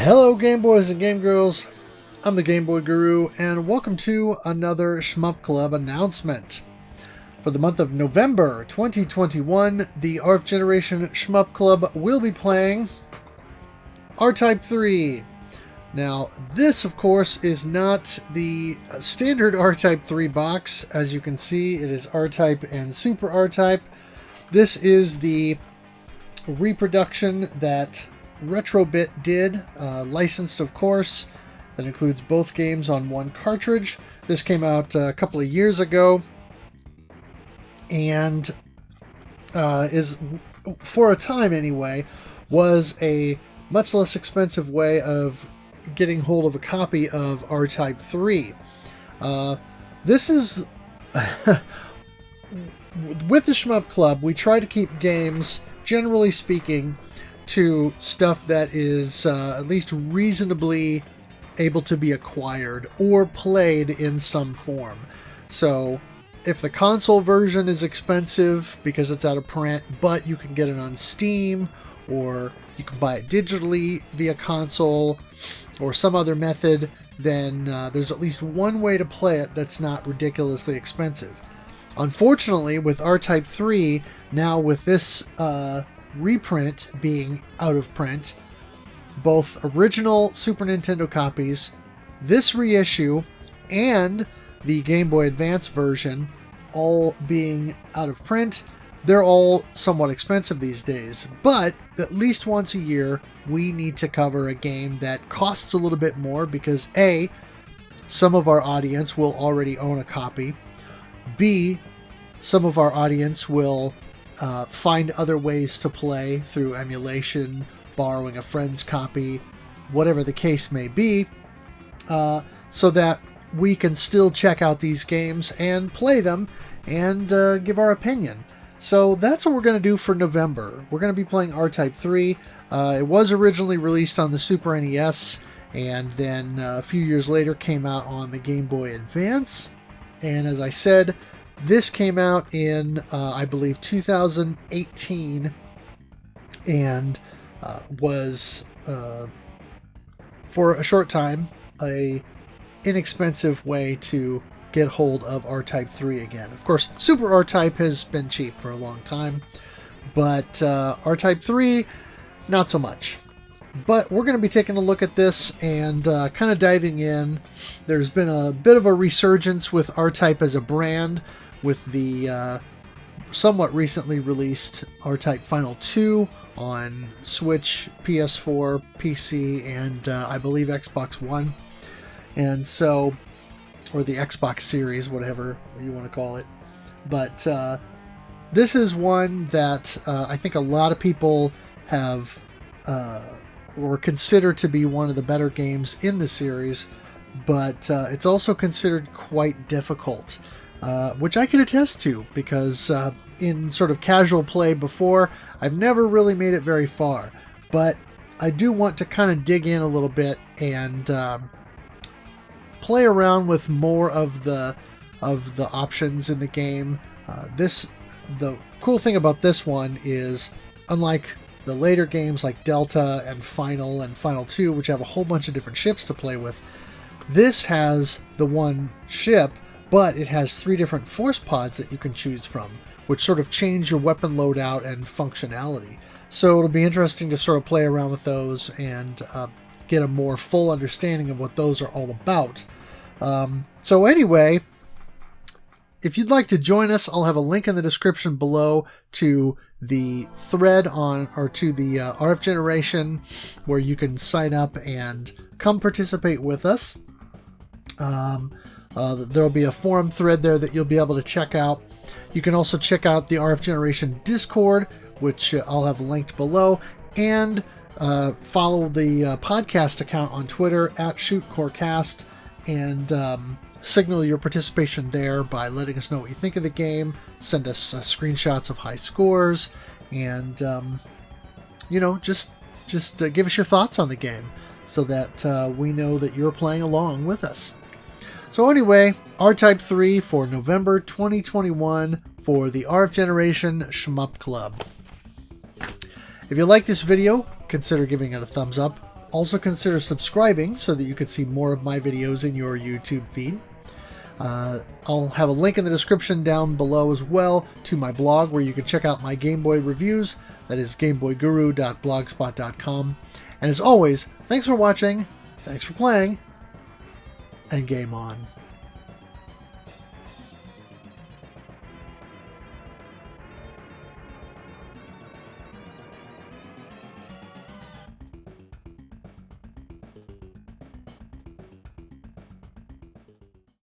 Hello Game Boys and Game Girls, I'm the Game Boy Guru and welcome to another Shmup Club announcement. For the month of November 2021, the RF Generation Shmup Club will be playing R-Type 3. Now this of course is not the standard R-Type 3 box. As you can see, it is R-Type and Super R-Type. This is the reproduction that Retrobit did, licensed of course. That includes both games on one cartridge. This came out a couple of years ago and is, for a time anyway, was a much less expensive way of getting hold of a copy of R-Type 3. This is with the Shmup Club, we try to keep games, generally speaking, to stuff that is at least reasonably able to be acquired or played in some form. So if the console version is expensive because it's out of print, but you can get it on Steam, or you can buy it digitally via console or some other method, then there's at least one way to play it that's not ridiculously expensive. Unfortunately, with R-Type 3, now with this reprint being out of print, both original Super Nintendo copies, this reissue, and the Game Boy Advance version all being out of print, they're all somewhat expensive these days. But at least once a year, we need to cover a game that costs a little bit more because A, some of our audience will already own a copy, B, some of our audience will find other ways to play through emulation, borrowing a friend's copy, whatever the case may be, so that we can still check out these games and play them and give our opinion. So that's what we're going to do for November. We're going to be playing R-Type 3. It was originally released on the Super NES, and then a few years later came out on the Game Boy Advance. And as I said, this came out in, I believe, 2018, and was, for a short time, a inexpensive way to get hold of R-Type 3 again. Of course, Super R-Type has been cheap for a long time, but R-Type 3, not so much. But we're going to be taking a look at this and kind of diving in. There's been a bit of a resurgence with R-Type as a brand, with the somewhat recently released R-Type Final 2 on Switch, PS4, PC, and I believe Xbox One. And so, or the Xbox Series, whatever you want to call it. But this is one that I think a lot of people have or consider to be one of the better games in the series, but it's also considered quite difficult. Which I can attest to, because in sort of casual play before, I've never really made it very far. But I do want to kind of dig in a little bit and play around with more of the options in the game. The cool thing about this one is, unlike the later games like Delta and Final 2, which have a whole bunch of different ships to play with, this has the one ship, but it has 3 different force pods that you can choose from, which sort of change your weapon loadout and functionality. So it'll be interesting to sort of play around with those and get a more full understanding of what those are all about. So anyway, if you'd like to join us, I'll have a link in the description below to the thread on, or to the RF Generation, where you can sign up and come participate with us. There'll be a forum thread there that you'll be able to check out. You can also check out the RF Generation Discord, which I'll have linked below, and follow the podcast account on Twitter at ShootCoreCast, and signal your participation there by letting us know what you think of the game. Send us screenshots of high scores, and just give us your thoughts on the game, so that we know that you're playing along with us. So anyway, R-Type 3 for November 2021 for the RF Generation Shmup Club. If you like this video, consider giving it a thumbs up. Also consider subscribing so that you can see more of my videos in your YouTube feed. I'll have a link in the description down below as well to my blog where you can check out my Game Boy reviews. That is gameboyguru.blogspot.com. And as always, thanks for watching, thanks for playing, and game on.